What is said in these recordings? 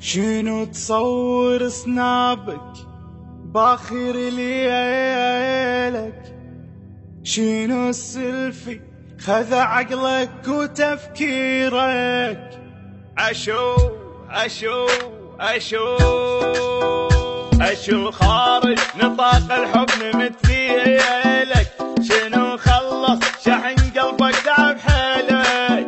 شنو تصور سنابك باخر ليلك؟ شنو السلفي خذ عقلك وتفكيرك؟ أشو أشو أشو أشو خارج نطاق الحب نمثيلك. شنو خلص شحن قلبك تعب حيلك؟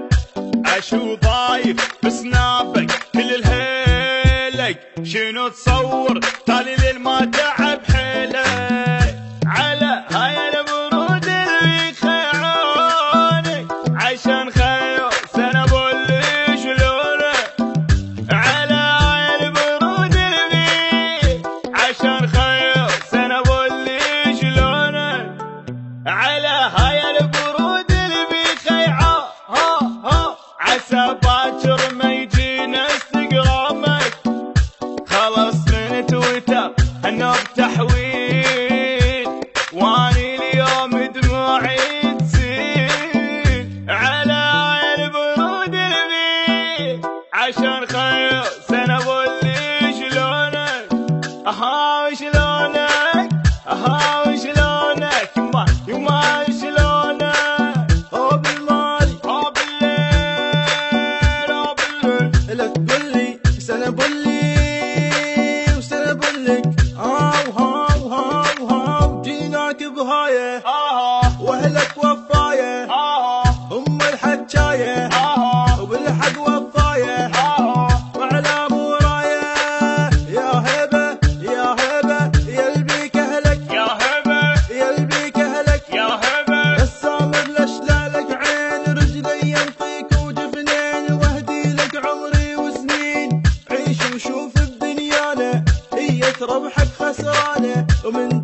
أشو ضايف بسنابك كل الهيلك؟ شنو تصور تالي ليل ما تعب حيلك؟ على هاي البرود اللي خيعونك عشان خيو سنة بولي شلونه. على هاي البرود اللي عشان خيو سنة بولي شلونه. على هاي البرود اللي بخيعه عسى باكر ما يجينا انستغرامك. خلص من تويتر انه بتحويل واني اليوم دموعي تسيل. على هاي البرود اللي عشان خير سنة بولي شلونك. اها وشلونك اها وشلونك يما شلونك. هو بالمالي هو بالليل هو بالليل لا تقولي سنة بولي وسنة بولك. هاو هاو هاو جيناك بهاية واهلك وفاية هم الحجاية وبالحق وفاية وعلى موراية. يا هبة يا هبة يلبيك اهلك يا هبة يلبيك اهلك يا هبة. السامر لشلالك عين رجلي ينطيك وجفنين واهدي لك عمري وسنين. عيش وشوف الدنيانا هي تربحك خسرانة ومن